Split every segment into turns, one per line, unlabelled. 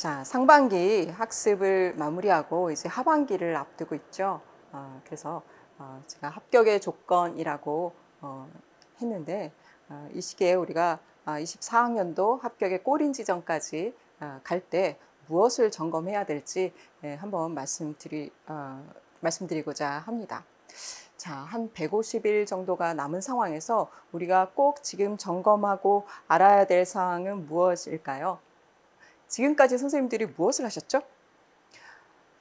자, 상반기 학습을 마무리하고 이제 하반기를 앞두고 있죠. 그래서 제가 합격의 조건이라고 했는데 이 시기에 우리가 24학년도 합격의 꼬린 지점까지 갈 때 무엇을 점검해야 될지 한번 말씀드리고자 합니다. 자, 한 150일 정도가 남은 상황에서 우리가 꼭 지금 점검하고 알아야 될 사항은 무엇일까요? 지금까지 선생님들이 무엇을 하셨죠?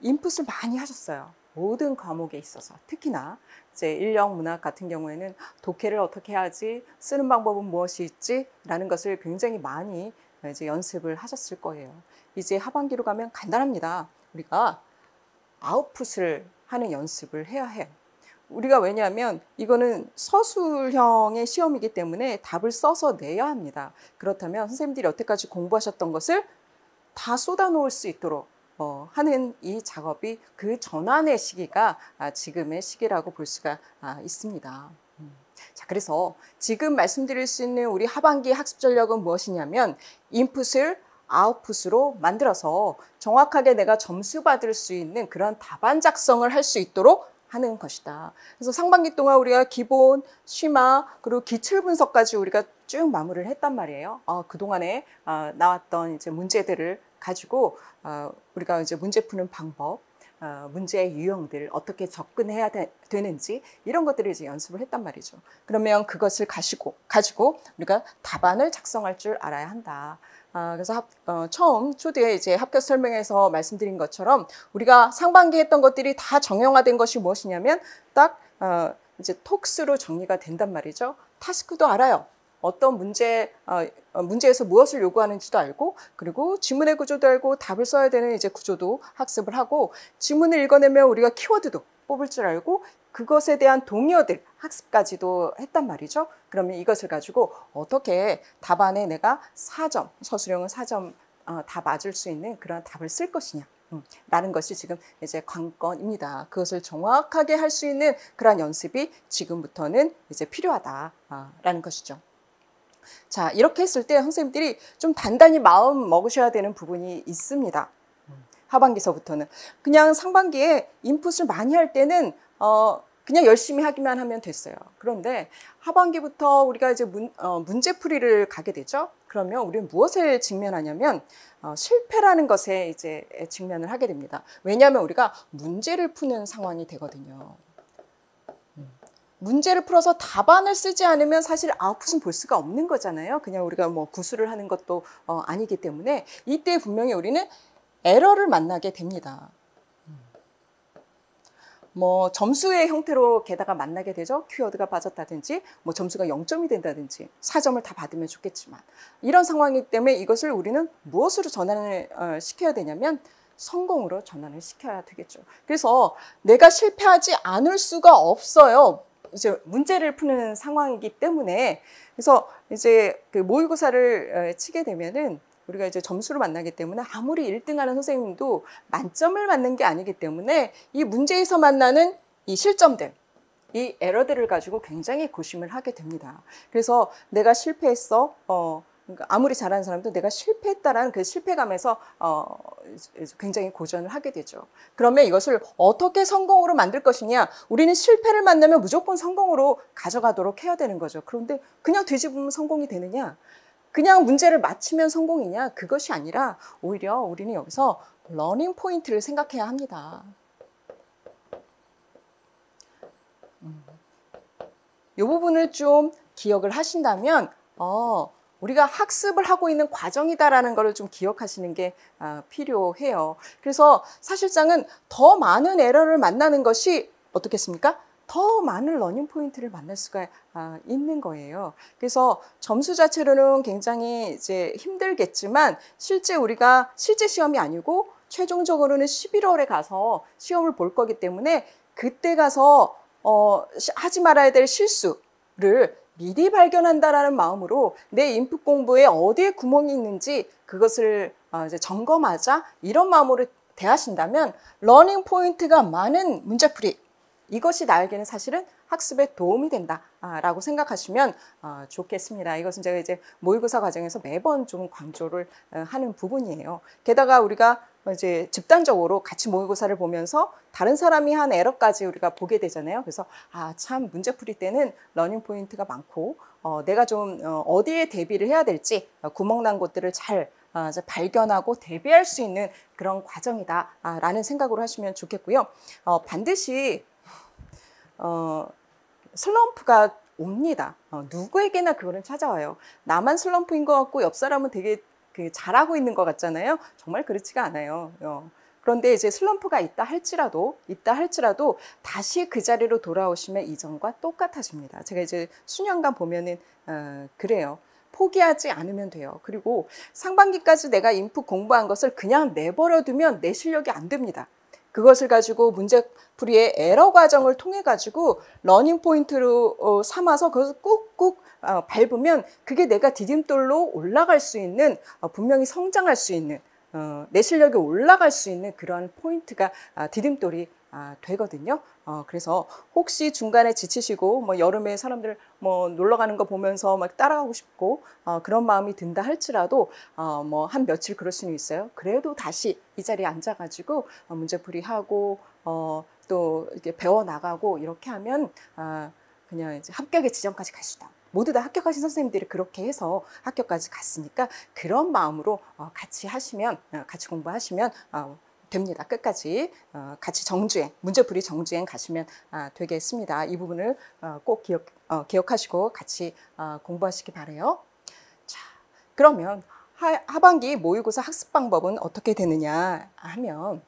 인풋을 많이 하셨어요. 모든 과목에 있어서. 특히나 이제 인력 문학 같은 경우에는 독해를 어떻게 해야지, 쓰는 방법은 무엇이 있지? 라는 것을 굉장히 많이 이제 연습을 하셨을 거예요. 이제 하반기로 가면 간단합니다. 우리가 아웃풋을 하는 연습을 해야 해요. 우리가 왜냐하면 이거는 서술형의 시험이기 때문에 답을 써서 내야 합니다. 그렇다면 선생님들이 여태까지 공부하셨던 것을 다 쏟아놓을 수 있도록 하는 이 작업이 그 전환의 시기가 지금의 시기라고 볼 수가 있습니다. 자, 그래서 지금 말씀드릴 수 있는 우리 하반기 학습 전략은 무엇이냐면 인풋을 아웃풋으로 만들어서 정확하게 내가 점수 받을 수 있는 그런 답안 작성을 할 수 있도록 하는 것이다. 그래서 상반기 동안 우리가 기본, 심화, 그리고 기출 분석까지 우리가 쭉 마무리를 했단 말이에요. 그동안에 나왔던 이제 문제들을 가지고 우리가 이제 문제 푸는 방법, 문제의 유형들, 어떻게 접근해야 되는지 이런 것들을 이제 연습을 했단 말이죠. 그러면 그것을 가지고 우리가 답안을 작성할 줄 알아야 한다. 그래서 처음 초대에 이제 합격 설명에서 말씀드린 것처럼 우리가 상반기 했던 것들이 다 정형화된 것이 무엇이냐면 딱 이제 톡스로 정리가 된단 말이죠. 타스크도 알아요. 어떤 문제에서 무엇을 요구하는지도 알고, 그리고 지문의 구조도 알고, 답을 써야 되는 이제 구조도 학습을 하고, 지문을 읽어내면 우리가 키워드도 뽑을 줄 알고, 그것에 대한 동의어들 학습까지도 했단 말이죠. 그러면 이것을 가지고 어떻게 답안에 내가 4점, 서술형은 4점 다 맞을 수 있는 그런 답을 쓸 것이냐. 라는 것이 지금 이제 관건입니다. 그것을 정확하게 할 수 있는 그런 연습이 지금부터는 이제 필요하다라는 것이죠. 자, 이렇게 했을 때 선생님들이 좀 단단히 마음 먹으셔야 되는 부분이 있습니다. 하반기서부터는. 그냥 상반기에 인풋을 많이 할 때는 그냥 열심히 하기만 하면 됐어요. 그런데 하반기부터 우리가 이제 문제풀이를 가게 되죠. 그러면 우리는 무엇에 직면하냐면 실패라는 것에 이제 직면을 하게 됩니다. 왜냐하면 우리가 문제를 푸는 상황이 되거든요. 문제를 풀어서 답안을 쓰지 않으면 사실 아웃풋은 볼 수가 없는 거잖아요. 그냥 우리가 뭐 구술을 하는 것도 아니기 때문에 이때 분명히 우리는 에러를 만나게 됩니다. 뭐 점수의 형태로 게다가 만나게 되죠. 키워드가 빠졌다든지 뭐 점수가 0점이 된다든지 4점을 다 받으면 좋겠지만 이런 상황이기 때문에 이것을 우리는 무엇으로 전환을 시켜야 되냐면 성공으로 전환을 시켜야 되겠죠. 그래서 내가 실패하지 않을 수가 없어요. 이제 문제를 푸는 상황이기 때문에. 그래서 이제 그 모의고사를 치게 되면은 우리가 이제 점수를 만나기 때문에 아무리 1등하는 선생님도 만점을 맞는 게 아니기 때문에 이 문제에서 만나는 이 실점들, 이 에러들을 가지고 굉장히 고심을 하게 됩니다. 그래서 내가 실패했어. 그러니까 아무리 잘하는 사람도 내가 실패했다라는 그 실패감에서 굉장히 고전을 하게 되죠. 그러면 이것을 어떻게 성공으로 만들 것이냐? 우리는 실패를 만나면 무조건 성공으로 가져가도록 해야 되는 거죠. 그런데 그냥 뒤집으면 성공이 되느냐? 그냥 문제를 맞히면 성공이냐? 그것이 아니라 오히려 우리는 여기서 러닝 포인트를 생각해야 합니다. 이 부분을 좀 기억을 하신다면 우리가 학습을 하고 있는 과정이다라는 것을 좀 기억하시는 게 필요해요. 그래서 사실상은 더 많은 에러를 만나는 것이 어떻겠습니까? 더 많은 러닝 포인트를 만날 수가 있는 거예요. 그래서 점수 자체로는 굉장히 이제 힘들겠지만 우리가 실제 시험이 아니고 최종적으로는 11월에 가서 시험을 볼 거기 때문에 그때 가서 하지 말아야 될 실수를 미리 발견한다라는 마음으로 내 인풋 공부에 어디에 구멍이 있는지 그것을 이제 점검하자 이런 마음으로 대하신다면 러닝 포인트가 많은 문제풀이 이것이 나에게는 사실은 학습에 도움이 된다라고 생각하시면 좋겠습니다. 이것은 제가 이제 모의고사 과정에서 매번 좀 강조를 하는 부분이에요. 게다가 우리가 이제 집단적으로 같이 모의고사를 보면서 다른 사람이 한 에러까지 우리가 보게 되잖아요. 그래서 참 문제풀이 때는 러닝 포인트가 많고 내가 좀 어디에 대비를 해야 될지 구멍난 곳들을 잘 발견하고 대비할 수 있는 그런 과정이다라는 생각으로 하시면 좋겠고요. 반드시 슬럼프가 옵니다. 누구에게나 그거는 찾아와요. 나만 슬럼프인 것 같고 옆 사람은 되게 잘하고 있는 것 같잖아요. 정말 그렇지가 않아요. 그런데 이제 슬럼프가 있다 할지라도 다시 그 자리로 돌아오시면 이전과 똑같아집니다. 제가 이제 수년간 보면은 그래요. 포기하지 않으면 돼요. 그리고 상반기까지 내가 인풋 공부한 것을 그냥 내버려두면 내 실력이 안 됩니다. 그것을 가지고 문제풀이의 에러 과정을 통해 가지고 러닝 포인트로 삼아서 그것을 꾹꾹 밟으면 그게 내가 디딤돌로 올라갈 수 있는 분명히 성장할 수 있는 내 실력이 올라갈 수 있는 그런 포인트가 디딤돌이 되거든요. 그래서 혹시 중간에 지치시고 뭐 여름에 사람들 뭐 놀러 가는 거 보면서 막 따라가고 싶고 그런 마음이 든다 할지라도 뭐 한 며칠 그럴 수는 있어요. 그래도 다시 이 자리에 앉아가지고 문제풀이 하고 또 이렇게 배워 나가고 이렇게 하면 그냥 이제 합격의 지점까지 갈 수 있다. 모두 다 합격하신 선생님들이 그렇게 해서 합격까지 갔으니까 그런 마음으로 같이 하시면 같이 공부하시면 됩니다. 끝까지 같이 정주행, 문제풀이 정주행 가시면 되겠습니다. 이 부분을 꼭 기억하시고 같이 공부하시기 바라요. 자, 그러면 하반기 모의고사 학습 방법은 어떻게 되느냐 하면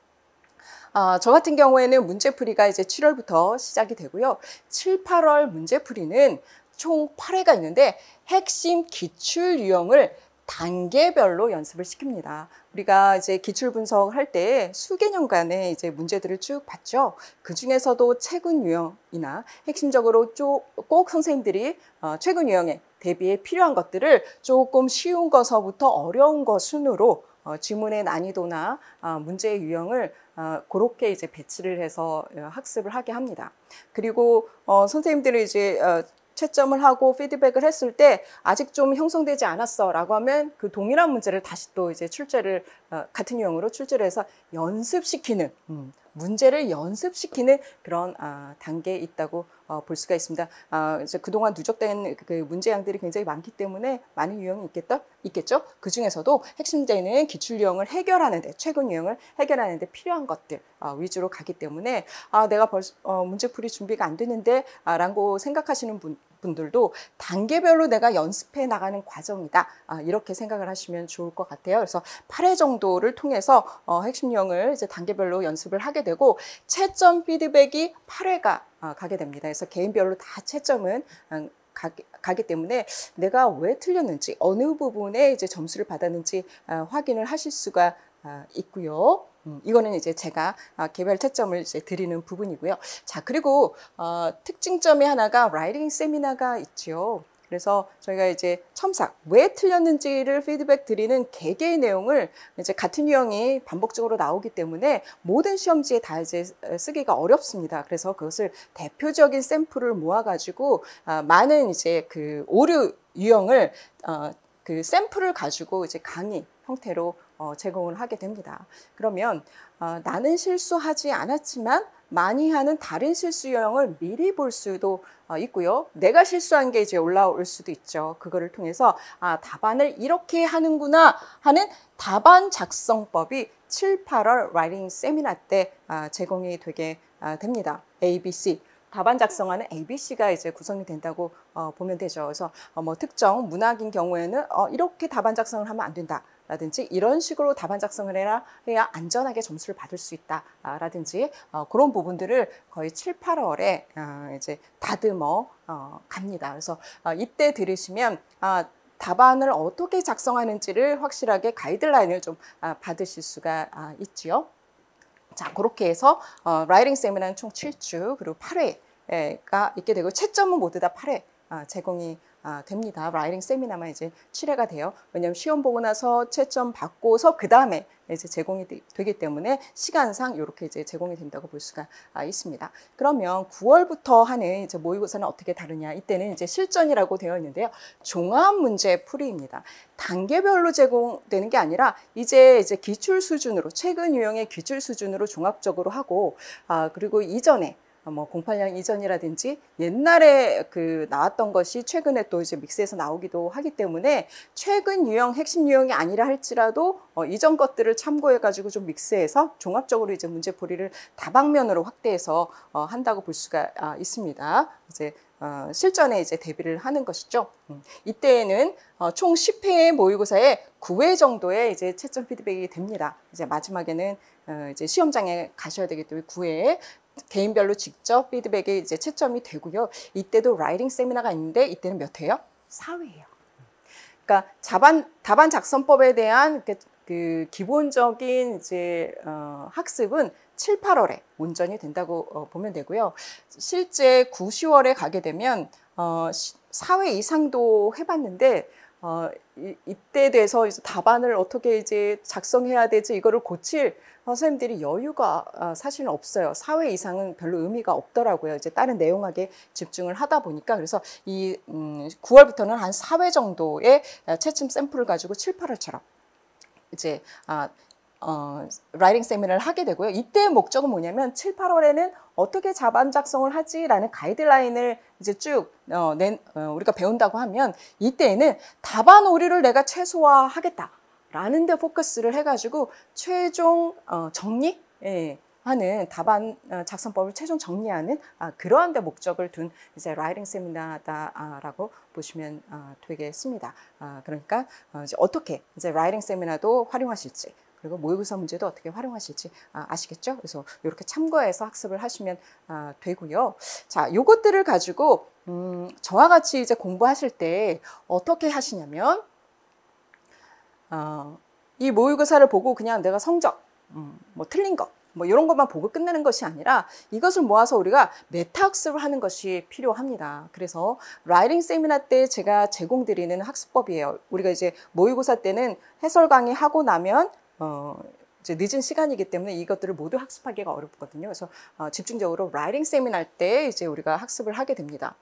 저 같은 경우에는 문제풀이가 이제 7월부터 시작이 되고요. 7, 8월 문제풀이는 총 8회가 있는데 핵심 기출 유형을 단계별로 연습을 시킵니다. 우리가 이제 기출 분석할 때 수개년간의 이제 문제들을 쭉 봤죠. 그 중에서도 최근 유형이나 핵심적으로 꼭 선생님들이 최근 유형에 대비해 필요한 것들을 조금 쉬운 것서부터 어려운 것 순으로 지문의 난이도나 문제의 유형을 그렇게 이제 배치를 해서 학습을 하게 합니다. 그리고 선생님들이 이제 채점을 하고 피드백을 했을 때 아직 좀 형성되지 않았어 라고 하면 그 동일한 문제를 다시 또 이제 출제를 같은 유형으로 출제를 해서 연습시키는 문제를 연습시키는 그런 단계에 있다고 볼 수가 있습니다. 이제 그동안 누적된 그 문제양들이 굉장히 많기 때문에 많은 유형이 있겠죠. 그 중에서도 핵심되는 기출 유형을 해결하는데 최근 유형을 해결하는데 필요한 것들 위주로 가기 때문에 내가 벌써 문제풀이 준비가 안 되는데 라고 생각하시는 분들도 단계별로 내가 연습해 나가는 과정이다. 이렇게 생각을 하시면 좋을 것 같아요. 그래서 8회 정도를 통해서 핵심 유형을 이제 단계별로 연습을 하게 되고 채점 피드백이 8회가 가게 됩니다. 그래서 개인별로 다 채점은 가기 때문에 내가 왜 틀렸는지 어느 부분에 이제 점수를 받았는지 확인을 하실 수가 있고요. 이거는 이제 제가 개별 채점을 이제 드리는 부분이고요. 자, 그리고 특징점이 하나가 라이팅 세미나가 있죠. 그래서 저희가 이제 첨삭, 왜 틀렸는지를 피드백 드리는 개개의 내용을 이제 같은 유형이 반복적으로 나오기 때문에 모든 시험지에 다 이제 쓰기가 어렵습니다. 그래서 그것을 대표적인 샘플을 모아가지고 많은 이제 그 오류 유형을 그 샘플을 가지고 이제 강의 형태로 제공을 하게 됩니다. 그러면 나는 실수하지 않았지만 많이 하는 다른 실수 유형을 미리 볼 수도 있고요. 내가 실수한 게 이제 올라올 수도 있죠. 그거를 통해서 답안을 이렇게 하는구나 하는 답안 작성법이 7, 8월 라이팅 세미나 때 제공이 되게 됩니다. ABC. 답안 작성하는 ABC가 이제 구성이 된다고 보면 되죠. 그래서 뭐 특정 문학인 경우에는 이렇게 답안 작성을 하면 안 된다. 라든지 이런 식으로 답안 작성을 해야 안전하게 점수를 받을 수 있다 라든지 그런 부분들을 거의 7, 8월에 이제 다듬어 갑니다. 그래서 이때 들으시면 답안을 어떻게 작성하는지를 확실하게 가이드라인을 좀 받으실 수가 있지요. 자, 그렇게 해서 라이팅 세미나는 총 7주 그리고 8회가 있게 되고 채점은 모두 다 8회 제공이 됩니다. 라이팅 세미나만 이제 출애가 돼요. 왜냐하면 시험 보고 나서 채점 받고서 그 다음에 이제 제공이 되기 때문에 시간상 이렇게 이제 제공이 된다고 볼 수가 있습니다. 그러면 9월부터 하는 이제 모의고사는 어떻게 다르냐? 이때는 이제 실전이라고 되어 있는데요. 종합 문제 풀이입니다. 단계별로 제공되는 게 아니라 이제 기출 수준으로 최근 유형의 기출 수준으로 종합적으로 하고 그리고 이전에 뭐 08년 이전이라든지 옛날에 그 나왔던 것이 최근에 또 이제 믹스해서 나오기도 하기 때문에 최근 유형, 핵심 유형이 아니라 할지라도 이전 것들을 참고해 가지고 좀 믹스해서 종합적으로 이제 문제풀이를 다방면으로 확대해서 한다고 볼 수가 있습니다. 이제 실전에 이제 대비를 하는 것이죠. 이때에는 총 10회의 모의고사에 9회 정도의 이제 채점 피드백이 됩니다. 이제 마지막에는 이제 시험장에 가셔야 되기 때문에 9회에 개인별로 직접 피드백이 이제 채점이 되고요. 이때도 라이팅 세미나가 있는데 이때는 몇 회요? 4회예요. 그러니까 답안 작성법에 대한 그 기본적인 이제 학습은 7, 8월에 온전히 된다고 보면 되고요. 실제 9, 10월에 가게 되면 4회 이상도 해봤는데 이때 돼서 이제 답안을 어떻게 이제 작성해야 되지 이거를 고칠 선생님들이 여유가 사실은 없어요. 4회 이상은 별로 의미가 없더라고요. 이제 다른 내용하게 집중을 하다 보니까 그래서 이 9월부터는 한 4회 정도의 채점 샘플을 가지고 7, 8월처럼 이제 라이팅 세미나를 하게 되고요. 이때의 목적은 뭐냐면 7, 8월에는 어떻게 답안 작성을 하지라는 가이드라인을 이제 쭉 우리가 배운다고 하면 이때에는 답안 오류를 내가 최소화하겠다라는 데 포커스를 해가지고 최종 정리 하는 답안 작성법을 최종 정리하는 그러한 데 목적을 둔 이제 라이팅 세미나다라고 보시면 되겠습니다. 그러니까 이제 어떻게 이제 라이팅 세미나도 활용하실지 그리고 모의고사 문제도 어떻게 활용하실지 아시겠죠? 그래서 이렇게 참고해서 학습을 하시면 되고요. 자, 요것들을 가지고 저와 같이 이제 공부하실 때 어떻게 하시냐면 이 모의고사를 보고 그냥 내가 성적, 뭐 틀린 것, 뭐 이런 것만 보고 끝내는 것이 아니라 이것을 모아서 우리가 메타 학습을 하는 것이 필요합니다. 그래서 라이팅 세미나 때 제가 제공드리는 학습법이에요. 우리가 이제 모의고사 때는 해설 강의 하고 나면 이제 늦은 시간이기 때문에 이것들을 모두 학습하기가 어렵거든요. 그래서 집중적으로 라이팅 세미나 때 이제 우리가 학습을 하게 됩니다.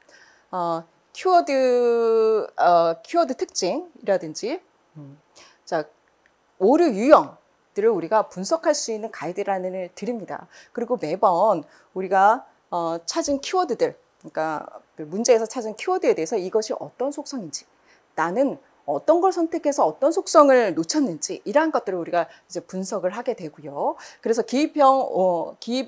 키워드 특징이라든지 자, 오류 유형들을 우리가 분석할 수 있는 가이드라인을 드립니다. 그리고 매번 우리가 찾은 키워드들, 그러니까 문제에서 찾은 키워드에 대해서 이것이 어떤 속성인지, 나는 어떤 걸 선택해서 어떤 속성을 놓쳤는지 이러한 것들을 우리가 이제 분석을 하게 되고요. 그래서 기입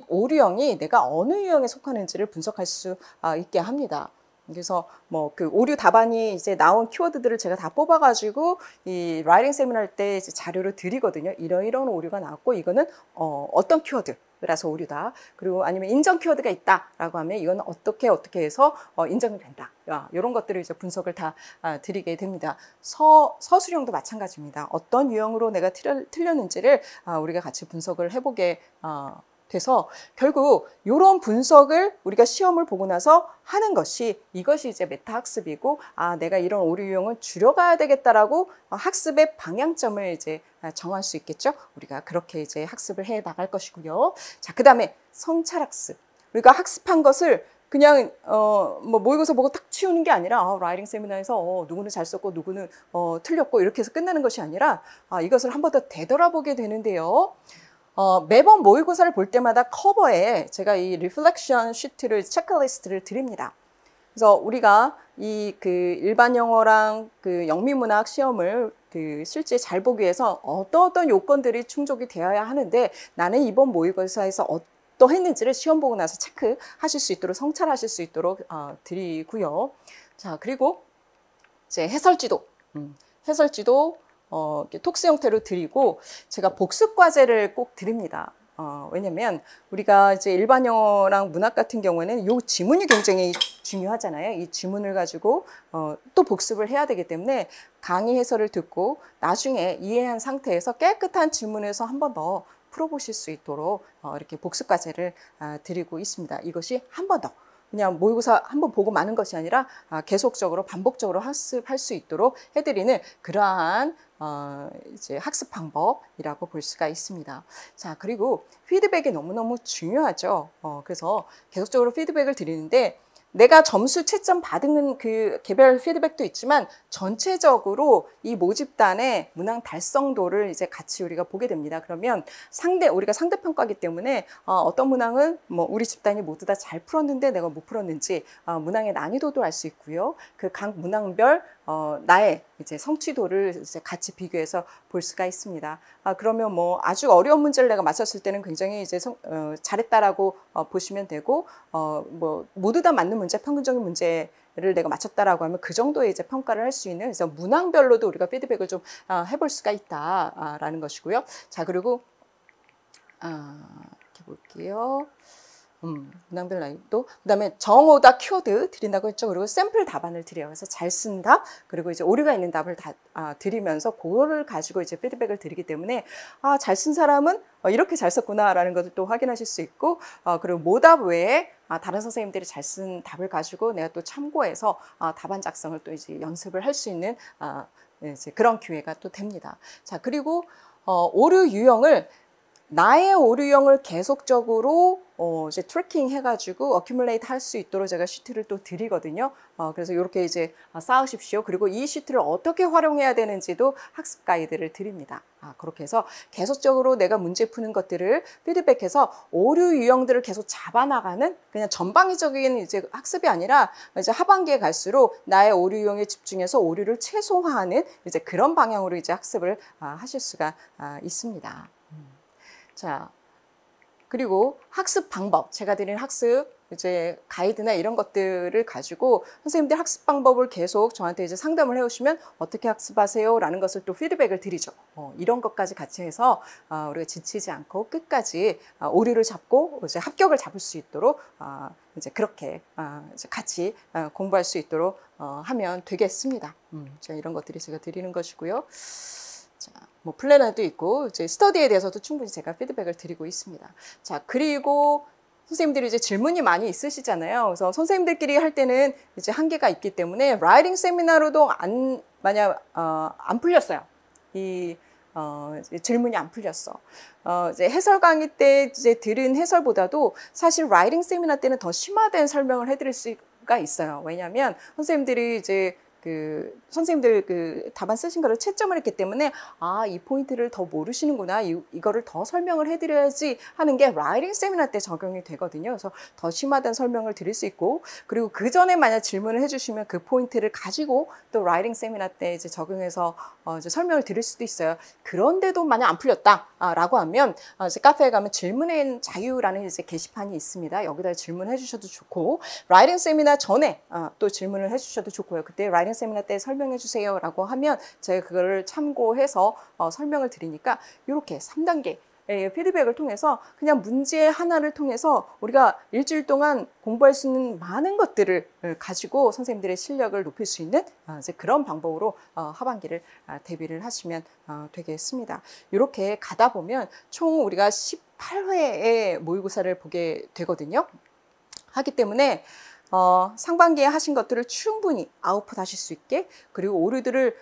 오류형이 내가 어느 유형에 속하는지를 분석할 수 있게 합니다. 그래서 뭐 그 오류 답안이 이제 나온 키워드들을 제가 다 뽑아가지고 이 라이팅 세미나 할 때 자료를 드리거든요. 이런 오류가 나왔고 이거는 어떤 키워드라서 오류다. 그리고 아니면 인정 키워드가 있다라고 하면 이건 어떻게 해서 인정이 된다. 이런 것들을 이제 분석을 다 드리게 됩니다. 서술형도 마찬가지입니다. 어떤 유형으로 내가 틀렸는지를 우리가 같이 분석을 해보게 돼서 결국 이런 분석을 우리가 시험을 보고 나서 하는 것이 이것이 이제 메타 학습이고 내가 이런 오류 유형을 줄여가야 되겠다라고 학습의 방향점을 이제 정할 수 있겠죠. 우리가 그렇게 이제 학습을 해 나갈 것이고요. 자, 그다음에 성찰 학습. 우리가 학습한 것을 그냥 뭐 모의고사 보고 딱 치우는 게 아니라 라이팅 세미나에서 누구는 잘 썼고 누구는 틀렸고 이렇게 해서 끝내는 것이 아니라 이것을 한 번 더 되돌아보게 되는데요. 매번 모의고사를 볼 때마다 커버에 제가 이 리플렉션 시트를 체크리스트를 드립니다. 그래서 우리가 이 그 일반 영어랑 그 영미문학 시험을 그 실제 잘 보기 위해서 어떤 요건들이 충족이 되어야 하는데 나는 이번 모의고사에서 어떠했는지를 시험 보고 나서 체크하실 수 있도록 성찰하실 수 있도록 드리고요. 자, 그리고 이제 해설지도 톡스 형태로 드리고 제가 복습 과제를 꼭 드립니다. 왜냐면 우리가 이제 일반 영어랑 문학 같은 경우에는 요 지문이 굉장히 중요하잖아요. 이 지문을 가지고 또 복습을 해야 되기 때문에 강의 해설을 듣고 나중에 이해한 상태에서 깨끗한 지문에서 한 번 더 풀어보실 수 있도록 이렇게 복습 과제를 드리고 있습니다. 이것이 한 번 더. 그냥 모의고사 한번 보고 마는 것이 아니라 계속적으로 반복적으로 학습할 수 있도록 해드리는 그러한 이제 학습 방법이라고 볼 수가 있습니다. 자, 그리고 피드백이 너무너무 중요하죠. 그래서 계속적으로 피드백을 드리는데 내가 점수 채점 받은 그 개별 피드백도 있지만 전체적으로 이 모집단의 문항 달성도를 이제 같이 우리가 보게 됩니다. 그러면 우리가 상대평가이기 때문에 어떤 문항은 뭐 우리 집단이 모두 다 잘 풀었는데 내가 못 풀었는지 문항의 난이도도 알 수 있고요. 그 각 문항별 나의 이제 성취도를 이제 같이 비교해서 볼 수가 있습니다. 그러면 뭐 아주 어려운 문제를 내가 맞췄을 때는 굉장히 이제 잘했다라고 보시면 되고, 뭐 모두 다 맞는 문제, 평균적인 문제를 내가 맞췄다라고 하면 그 정도의 이제 평가를 할 수 있는, 그래서 문항별로도 우리가 피드백을 좀 해볼 수가 있다라는 것이고요. 자, 그리고 이렇게 볼게요. 문항별 난이도, 그다음에 정오답 키워드 드린다고 했죠. 그리고 샘플 답안을 드려요. 그래서 잘 쓴 답, 그리고 이제 오류가 있는 답을 드리면서 그거를 가지고 이제 피드백을 드리기 때문에 잘 쓴 사람은 이렇게 잘 썼구나라는 것을 또 확인하실 수 있고, 그리고 모답 외에 다른 선생님들이 잘 쓴 답을 가지고 내가 또 참고해서 답안 작성을 또 이제 연습을 할 수 있는 이제 그런 기회가 또 됩니다. 자, 그리고 오류 유형을 나의 오류형을 계속적으로 이제 트래킹 해가지고 어큐뮬레이트 할 수 있도록 제가 시트를 또 드리거든요. 그래서 이렇게 이제 쌓으십시오. 그리고 이 시트를 어떻게 활용해야 되는지도 학습 가이드를 드립니다. 그렇게 해서 계속적으로 내가 문제 푸는 것들을 피드백해서 오류 유형들을 계속 잡아나가는, 그냥 전방위적인 이제 학습이 아니라 이제 하반기에 갈수록 나의 오류 유형에 집중해서 오류를 최소화하는 이제 그런 방향으로 이제 학습을 하실 수가 있습니다. 자, 그리고 학습 방법, 제가 드린 학습 이제 가이드나 이런 것들을 가지고 선생님들 학습 방법을 계속 저한테 이제 상담을 해오시면 어떻게 학습하세요? 라는 것을 또 피드백을 드리죠. 이런 것까지 같이 해서 우리가 지치지 않고 끝까지 오류를 잡고 이제 합격을 잡을 수 있도록 이제 그렇게 이제 같이 공부할 수 있도록 하면 되겠습니다. 자, 이런 것들이 제가 드리는 것이고요. 자, 뭐 플래너도 있고 이제 스터디에 대해서도 충분히 제가 피드백을 드리고 있습니다. 자, 그리고 선생님들이 이제 질문이 많이 있으시잖아요. 그래서 선생님들끼리 할 때는 이제 한계가 있기 때문에 라이팅 세미나로도 만약 안 풀렸어요. 이제 질문이 안 풀렸어. 이제 해설 강의 때 이제 들은 해설보다도 사실 라이팅 세미나 때는 더 심화된 설명을 해드릴 수가 있어요. 왜냐하면 선생님들이 이제 선생님들 답안 쓰신 거를 채점을 했기 때문에 이 포인트를 더 모르시는구나, 이거를 더 설명을 해드려야지 하는 게 라이팅 세미나 때 적용이 되거든요. 그래서 더 심화된 설명을 드릴 수 있고, 그리고 그 전에 만약 질문을 해주시면 그 포인트를 가지고 또 라이팅 세미나 때 이제 적용해서 이제 설명을 드릴 수도 있어요. 그런데도 만약 안 풀렸다라고 하면 이제 카페에 가면 질문의 자유라는 이제 게시판이 있습니다. 여기다 질문해 주셔도 좋고, 라이팅 세미나 전에 또 질문을 해주셔도 좋고요. 그때 라이팅 세미나 때 설명해 주세요 라고 하면 제가 그거를 참고해서 설명을 드리니까 이렇게 3단계 피드백을 통해서 그냥 문제 하나를 통해서 우리가 일주일 동안 공부할 수 있는 많은 것들을 가지고 선생님들의 실력을 높일 수 있는 이제 그런 방법으로 하반기를 대비를 하시면 되겠습니다. 이렇게 가다 보면 총 우리가 18회의 모의고사를 보게 되거든요. 하기 때문에 상반기에 하신 것들을 충분히 아웃풋 하실 수 있게, 그리고 오류들을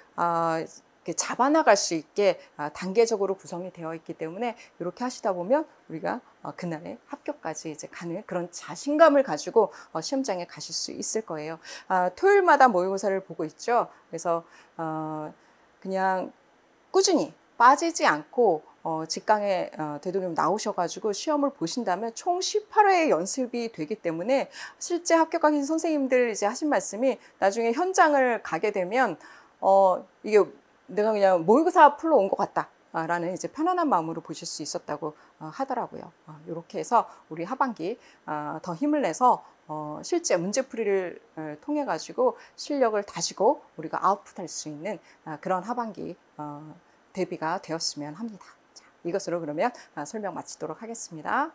잡아나갈 수 있게 단계적으로 구성이 되어 있기 때문에 이렇게 하시다 보면 우리가 그날의 합격까지 이제 가는 그런 자신감을 가지고 시험장에 가실 수 있을 거예요. 토요일마다 모의고사를 보고 있죠. 그래서 그냥 꾸준히 빠지지 않고 직강에 되도록이면 나오셔가지고 시험을 보신다면 총 18회의 연습이 되기 때문에 실제 합격하신 선생님들 이제 하신 말씀이 나중에 현장을 가게 되면 이게 내가 그냥 모의고사 풀러 온 것 같다 라는 이제 편안한 마음으로 보실 수 있었다고 하더라고요. 이렇게 해서 우리 하반기 더 힘을 내서 실제 문제풀이를 통해 가지고 실력을 다지고 우리가 아웃풋할 수 있는 그런 하반기 대비가 되었으면 합니다. 자, 이것으로 그러면 설명 마치도록 하겠습니다.